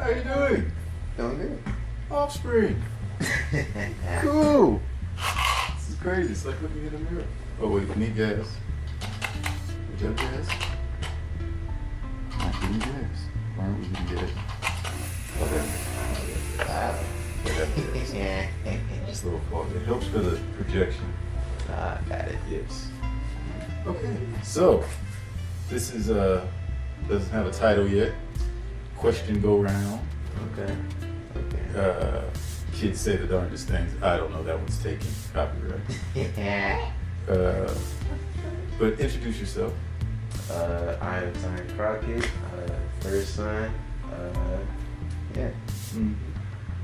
How you doing? Doing good. Offspring. Cool. This is crazy. It's like looking in a mirror. Oh wait, need gas. Would you have gas? Not getting gas. Why aren't we getting gas? Yeah. Just a little fog. It helps for the projection. Ah, got it. Yes. Okay. So this is doesn't have a title yet. Question go round. Okay. Kids say the darndest things. I don't know. That one's taken. Copyright. But introduce yourself. I am Zion Crockett, first son. Yeah. Mm.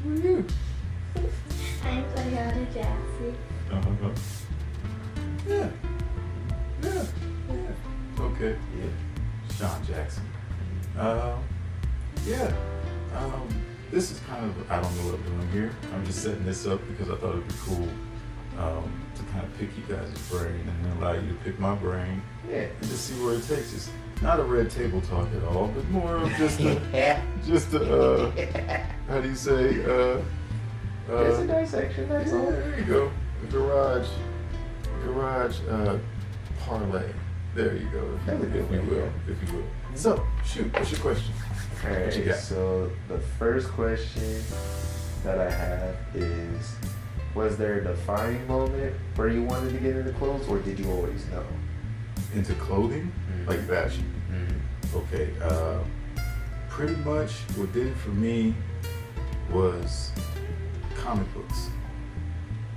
Who are you? I'm Ziona Jackson. Uh-huh. Yeah. Okay. Yeah. Sean Jackson. This is kind of, I don't know what I'm doing here. I'm just setting this up because I thought it'd be cool to kind of pick you guys' brain and then allow you to pick my brain. Yeah. And just see where it takes us. Not a red table talk at all, but more of just a, how do you say, it's a dissection, that's all. there you go. A garage parlay. There you go, if you will. So, shoot, what's your question? What you got? So the first question that I have is, was there a defining moment where you wanted to get into clothes, or did you always know? Into clothing? Mm-hmm. Like fashion? Mm-hmm. Okay, pretty much what did it for me was comic books.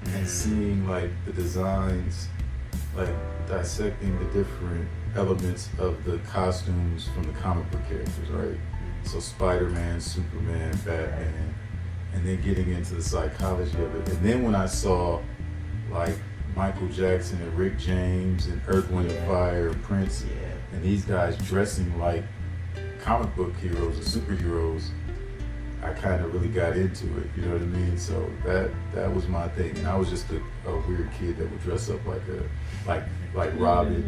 And seeing like the designs, like dissecting the different elements of the costumes from the comic book characters, right? So Spider-Man, Superman, Batman, and then getting into the psychology of it. And then when I saw like Michael Jackson and Rick James and Earth, Wind and Fire and Prince, and these guys dressing like comic book heroes and superheroes, I kind of really got into it, you know what I mean? So that was my thing, and I was just a weird kid that would dress up like Robin,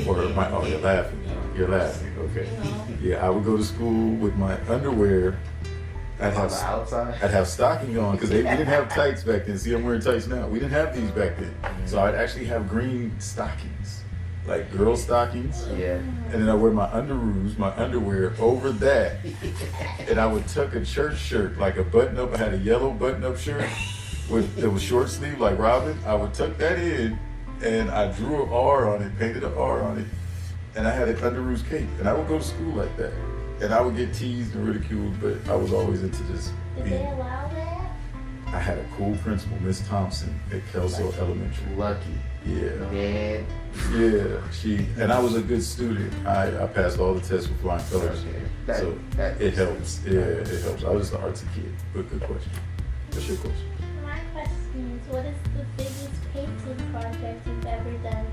or you're laughing, okay. Yeah, I would go to school with my underwear. I'd On the outside? I'd have stockings on, because we didn't have tights back then. See, I'm wearing tights now. We didn't have these back then. So I'd actually have green stockings, like girl stockings. Yeah. And then I wear my underwear over that. And I would tuck a church shirt, like a button-up. I had a yellow button-up shirt it was short sleeve like Robin. I would tuck that in, and I drew an R on it, painted an R on it, and I had an underoos cape. And I would go to school like that. And I would get teased and ridiculed, but I was always into just Did being. they allow that? I had a cool principal, Miss Thompson, at Kelso Elementary. Lucky. Yeah. Dad. Yeah, and I was a good student. I passed all the tests with flying colors. Okay. So that it helps. Yeah, it helps. I was just an artsy kid. But good question. What's your question? My question is, what is the biggest painting project you've ever done?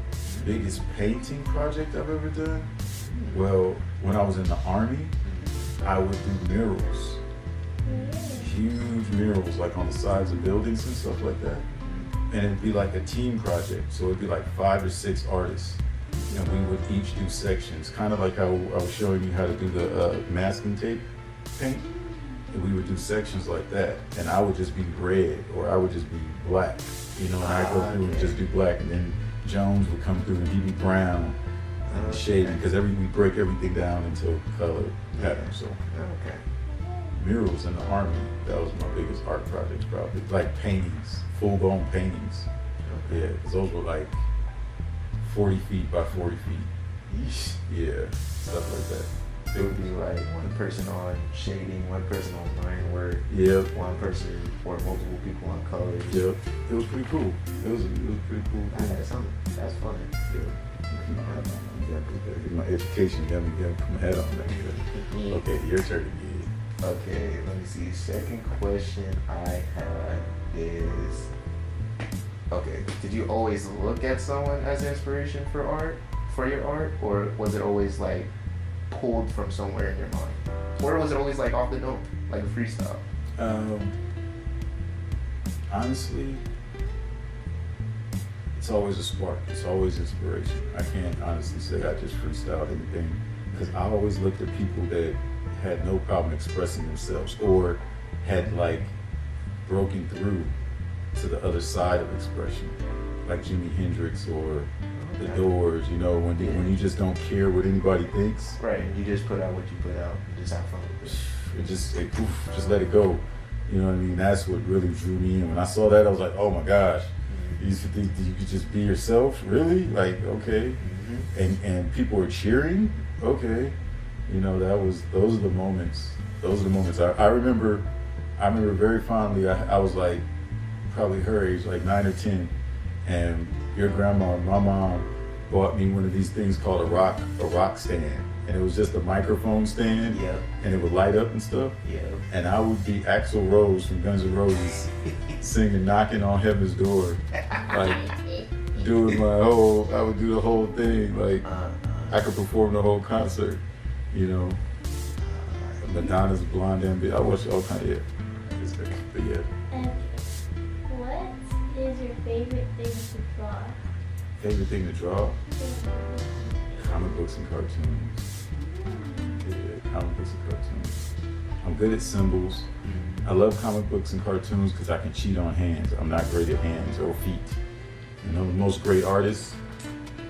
Biggest painting project I've ever done? Well, when I was in the Army, I would do murals. Huge murals, like on the sides of buildings and stuff like that. And it'd be like a team project. So it'd be like 5 or 6 artists. And we would each do sections, kind of like how I was showing you how to do the masking tape paint. And we would do sections like that. And I would just be red, or I would just be black. You know, and I'd go through and just do black. And then Jones would come through and he'd be brown. And shading, because we break everything down into color patterns. So murals in the Army, that was my biggest art projects probably. Like paintings, full-blown paintings. Yeah, because those were like 40 feet by 40 feet. Yeah, stuff like that. It would be like one person on shading, one person on line work, one person or multiple people on colors. Yep, it was pretty cool. It was pretty cool. That's fun. Yeah. My education got me put my head on that. Okay, your turn again. Okay, let me see. Second question I have is, okay, did you always look at someone as inspiration for your art, or was it always like pulled from somewhere in your mind, or was it always like off the dome, like a freestyle? Honestly, it's always a spark. It's always inspiration. I can't honestly say I just freestyled anything, because I always looked at people that had no problem expressing themselves or had like broken through to the other side of expression, like Jimi Hendrix or the Doors. You know, when you just don't care what anybody thinks. Right. You just put out what you put out and just have fun with it. Just let it go. You know what I mean? That's what really drew me in. When I saw that, I was like, oh my gosh, you used to think that you could just be yourself? Really? Like, okay. And people were cheering? Okay. You know, those are the moments. I remember very fondly, I was like, probably her age, like 9 or 10, and your grandma, my mom, bought me one of these things called a rock stand. And it was just a microphone stand, and it would light up and stuff. And I would be Axl Rose from Guns N' Roses singing "Knocking on Heaven's Door," like doing I would do the whole thing. Like I could perform the whole concert, you know. Madonna's Blonde Ambition. I watched all kind of but yeah. Okay. What is your favorite thing to draw? Favorite thing to draw? Comic books and cartoons. Yeah, comic books and cartoons. I'm good at symbols. I love comic books and cartoons because I can cheat on hands. I'm not great at hands or feet. You know, most great artists,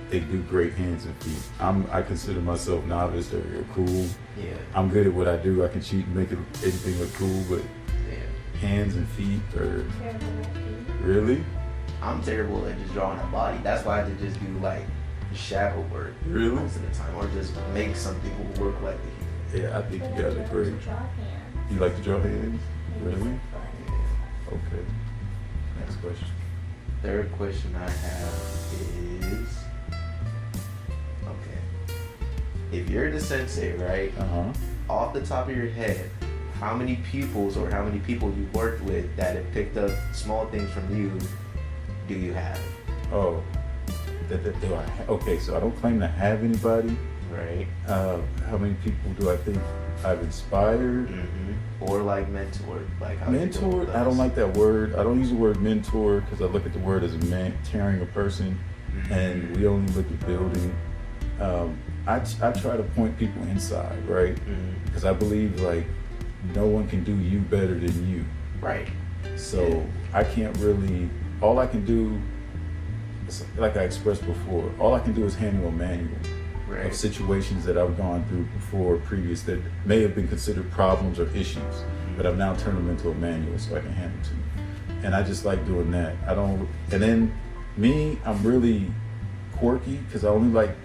they do great hands and feet. I consider myself novice or cool. I'm good at what I do. I can cheat and make anything look cool, but hands and feet are... Terrible at feet. Really? I'm terrible at just drawing a body. That's why I had to just do like shadow work most of the time, or just make something work like a human. Yeah, I think you guys are great. Draw hands. You like to draw hands? Really? Fun. Okay. Next question. Third question I have is, okay, if you're the sensei, right? Off the top of your head, how many pupils or how many people you worked with that have picked up small things from you do you have? Oh, do I okay, so I don't claim to have anybody. Right. How many people do I think I've inspired? Or like mentored? Like how Mentored? I don't like that word. I don't use the word mentor because I look at the word as mentoring a person, and we only look at building. I try to point people inside, right? Because I believe like no one can do you better than you. Right. So I can't really, all I can do, like I expressed before, all I can do is hand you a manual of situations that I've gone through before, previous, that may have been considered problems or issues, but I've now turned them into a manual so I can hand them to you. And I just like doing that. And then me, I'm really quirky because I only like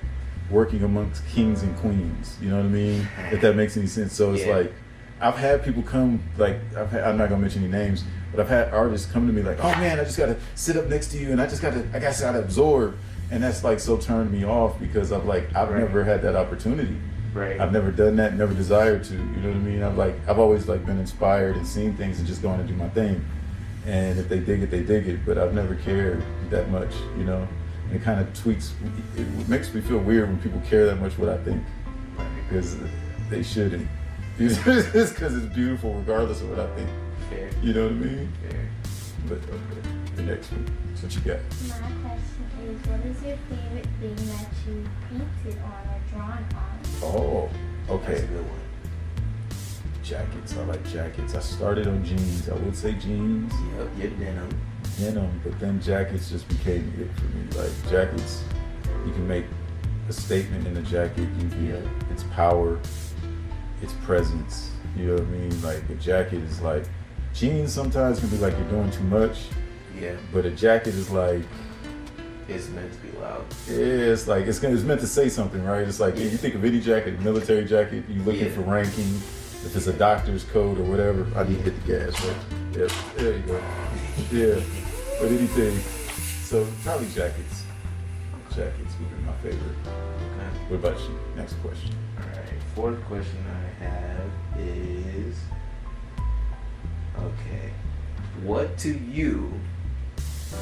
working amongst kings and queens, you know what I mean? If that makes any sense. So it's like, I've had people come, like, I'm not gonna mention any names, but I've had artists come to me like, oh man, I just gotta sit up next to you and I gotta absorb. And that's like so turned me off because I've never had that opportunity. Right. I've never done that, never desired to, you know what I mean? I've always like been inspired and seen things and just going to do my thing. And if they dig it, they dig it, but I've never cared that much, you know? And it kind of tweaks, it makes me feel weird when people care that much what I think, because they shouldn't. It's because it's beautiful regardless of what I think. Fair. You know what I mean? Fair. But okay, the next one. So what you got? My question is, what is your favorite thing that you painted on or drawn on? Oh, okay. That's a good one. Jackets. I like jackets. I started on jeans. I would say jeans. Yep, your denim. But then jackets just became it for me. Like jackets, you can make a statement in a jacket. It's power, it's presence. You know what I mean? Like a jacket is like, jeans sometimes can be like you're doing too much. Yeah. But a jacket is like, it's meant to be loud. Yeah, it's like it's meant to say something, right? It's like you think of any jacket, military jacket, you looking for ranking. If it's a doctor's coat or whatever, I need to hit the gas, right? Yep, there you go. Yeah, but anything. So probably jackets. Jackets would be my favorite. Okay. What about you? Next question. All right. Fourth question I have is, okay, what to you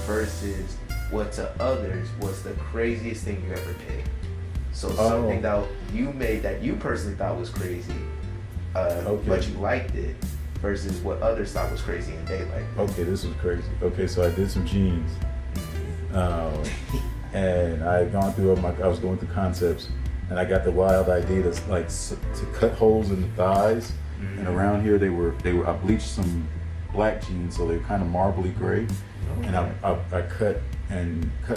versus what to others was the craziest thing you ever made? So something that you made that you personally thought was crazy, but you liked it, versus what others thought was crazy and they liked it. Okay, this was crazy. Okay, so I did some jeans, and I had gone through I was going through concepts, and I got the wild idea to cut holes in the thighs, and around here they were I bleached some black jeans so they're kind of marbly gray, and I cut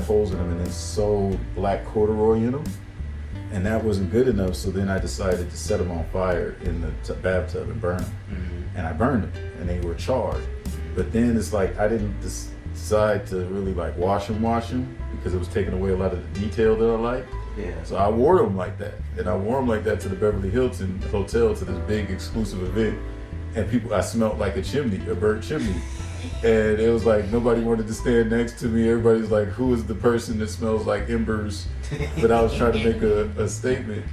holes in them and then sewed black corduroy in them, and that wasn't good enough. So then I decided to set them on fire in the bathtub and burn them, and I burned them, and they were charred. But then it's like I didn't decide to really like wash them because it was taking away a lot of the detail that I liked. Yeah. So I wore them like that, and I wore them like that to the Beverly Hilton Hotel, to this big exclusive event, and I smelled like a burnt chimney, and it was like nobody wanted to stand next to me. Everybody's like, "Who is the person that smells like embers?" But I was trying to make a statement.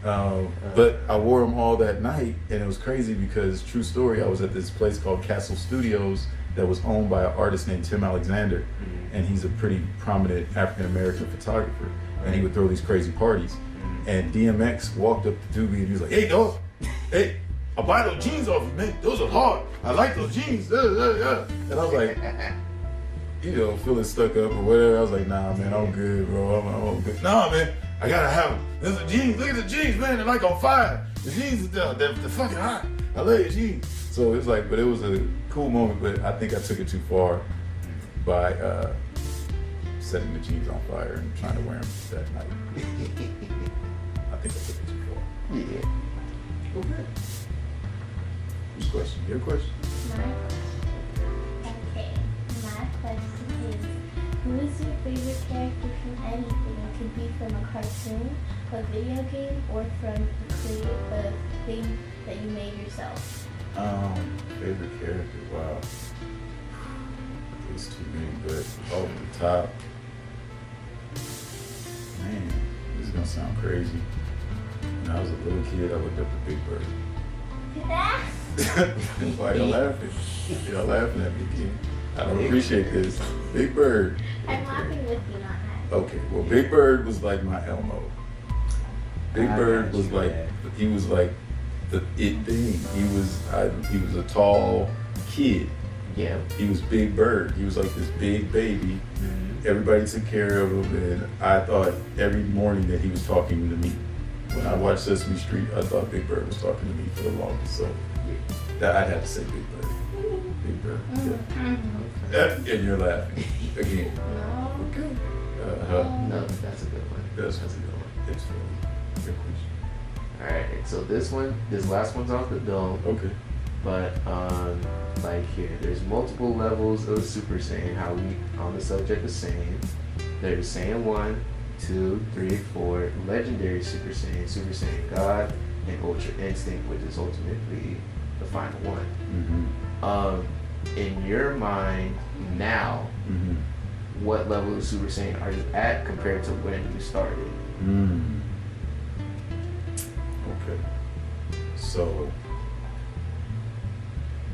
But I wore them all that night, and it was crazy because, true story, I was at this place called Castle Studios that was owned by an artist named Tim Alexander, and he's a pretty prominent African American photographer, and he would throw these crazy parties. And DMX walked up to me and he was like, "Hey dog, hey, I'll buy those jeans off you, man. Those are hard. I like those jeans." And I was like, feeling stuck up or whatever. I was like, "Nah, man, I'm good, bro. I'm good." "Nah, man, I gotta have them. Those are jeans. Look at the jeans, man. They're like on fire. The jeans are they're fucking hot. I love your jeans." So it's like, but it was a cool moment, but I think I took it too far by setting the jeans on fire and trying to wear them that night. I think I took it too far. Yeah. Okay. Whose question? Your question? Okay. My question is, who is your favorite character from anything? It could be from a cartoon, a video game, or from a thing that you made yourself. Favorite character? Wow. There's too many, but over the top. Man, this is gonna sound crazy. When I was a little kid, I looked up to Big Bird. Why y'all laughing? Y'all laughing at me again. I don't appreciate this. Big Bird. I'm laughing with you, not at. Okay, well, Big Bird was like my Elmo. Big Bird was like, he was like the it thing. He was a tall kid. Yeah. He was Big Bird. He was like this big baby. Everybody took care of him, and I thought every morning that he was talking to me. When I watched Sesame Street, I thought Big Bird was talking to me for the longest. So that I'd have to say Big Bird. Big Bird. Yeah. And you're laughing again. No. Okay. No, that's a good one. That's a good one. It's funny. Good question. Alright, so this last one's off the dome. Okay. But like here, there's multiple levels of Super Saiyan. How we on the subject of Saiyan. There's Saiyan 1, 2, 3, 4, Legendary Super Saiyan God, and Ultra Instinct, which is ultimately the final one. In your mind now, what level of Super Saiyan are you at compared to when you started? Okay. So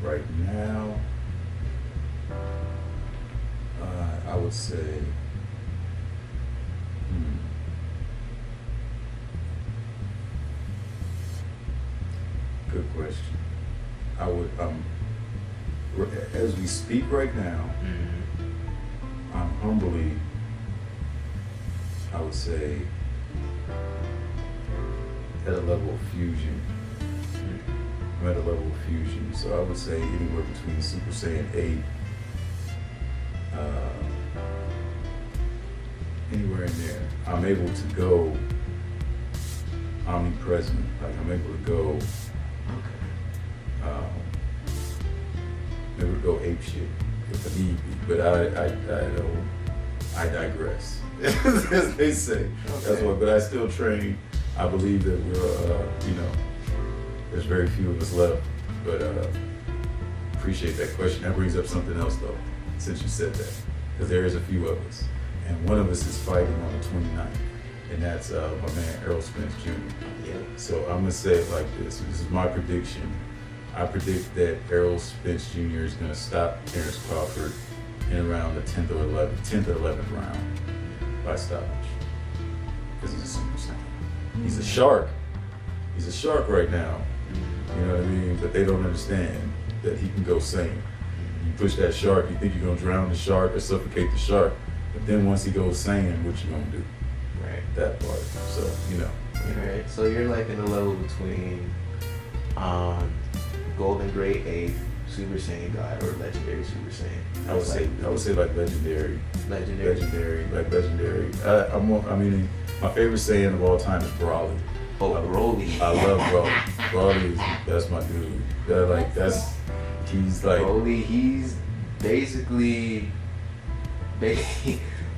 right now, I would say, good question. I would, as we speak right now, I'm humbly, I would say, at a level of fusion. I'm at a level of fusion, so I would say anywhere between Super Saiyan 8, anywhere in there. I'm able to go omnipresent, like I'm able to go, able to go ape shit if I need be, but I digress, as they say. That's what, but I still train. I believe that we're, there's very few of us left, but appreciate that question. That brings up something else though, since you said that, because there is a few of us, and one of us is fighting on the 29th, and that's my man Errol Spence Jr. Yeah. So I'm gonna say it like this. This is my prediction. I predict that Errol Spence Jr. is gonna stop Terrence Crawford in around the 10th or 11th round by stoppage, because he's a Super Saiyan. He's a shark. He's a shark right now. You know what I mean? But they don't understand that he can go Saiyan. You push that shark, you think you're gonna drown the shark or suffocate the shark. But then once he goes Saiyan, what you gonna do? Right. That part. So, Alright, so you're like in the level between Golden Great Ape, Super Saiyan God, or Legendary Super Saiyan. I would say like legendary. Legendary. Like legendary. I mean, my favorite Saiyan of all time is Broly. Oh, Broly. I love Broly. That's my dude. He's like Broly, he's basically the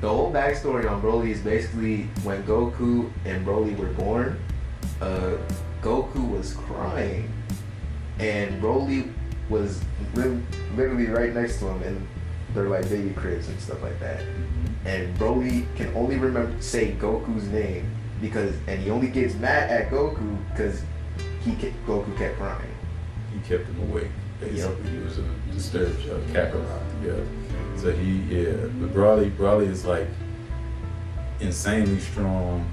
whole backstory on Broly is basically when Goku and Broly were born, Goku was crying and Broly was literally right next to him, and they're like baby cribs and stuff like that. And Broly can only say Goku's name and he only gets mad at Goku because Goku kept crying. He kept him awake. Basically, yep. He was a disturbed Kakarot. Yeah. So but Broly is like insanely strong,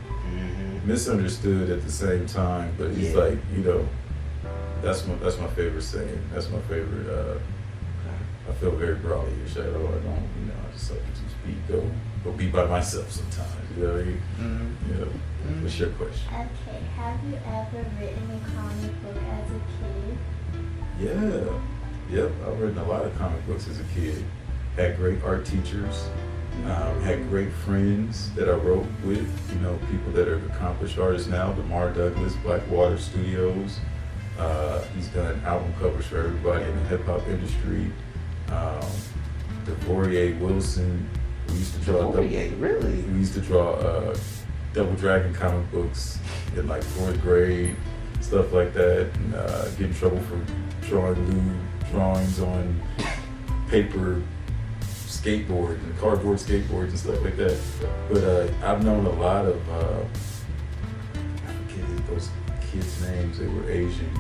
misunderstood at the same time, but he's like, that's my favorite saying. That's my favorite. I feel very Broly-ish. I just like to speak, go be by myself sometimes. What's your question? Okay, have you ever written a comic book as a kid? Yeah. Yep. I've written a lot of comic books as a kid. Had great art teachers. Had great friends that I wrote with. People that are accomplished artists now. Lamar Douglas, Blackwater Studios. He's done album covers for everybody in the hip hop industry. DeVorier Wilson. We used to draw. Really? We used to draw Double Dragon comic books in like 4th grade, stuff like that, and get in trouble for drawing lewd drawings on paper skateboards and cardboard skateboards and stuff like that. But I've known a lot of I forget those kids' names. They were Asian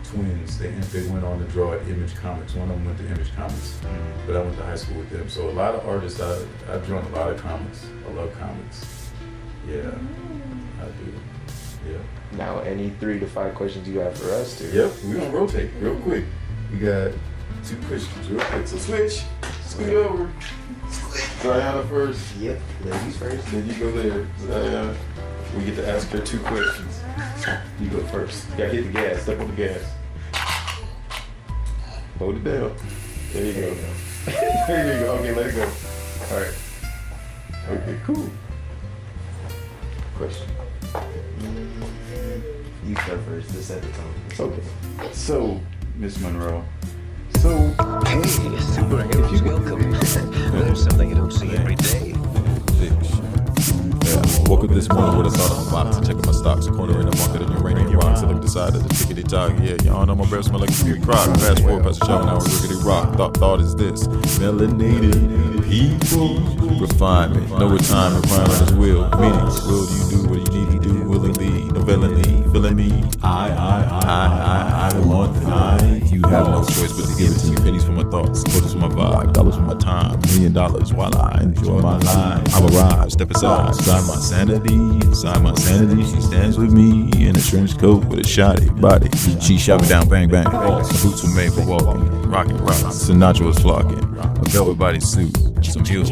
twins. They went on to draw at Image Comics. One of them went to Image Comics, but I went to high school with them. So a lot of artists. I've drawn a lot of comics. I love comics. Yeah, I do. Yeah. Now, any 3 to 5 questions you have for us, too? Yep, we're gonna rotate real quick. We got 2 questions real quick. So switch. Scoot over. Ziona first. Yep, ladies first. Then you go there. Ziona. We get to ask her 2 questions. You go first. You gotta hit the gas. Step on the gas. Hold it down. There you go. There you go. Okay, let it go. All right. Okay, cool. Question. You go first. Just set the tone. Okay. So, Miss Monroe. Hey, superheroes, welcome. There's something you don't see every day. Yeah, woke up this morning with a thought on my box, checking my stocks, corner in the market in uranium rocks. I decided to tickety tock. Yeah, y'all know my breath smell like a pure crock. Fast forward past the shower, now we're rickety rock. Thought is this: melanated people, refinement, no retirement, requirement is will. Meaning, will you do what you need to do willingly, no villainy, feeling me? I want I. You have no choice but to give it to me. Pennies for my thoughts, quarters for my vibe, dollars for my time, $1 million while I enjoy my life. I'm arrived, step aside, inside my sanity. She stands with me in a trench coat with a shoddy body. She shot me down, bang bang. My boots were made for walking, rocking, Sinatra was flocking. A velvet body suit, some heels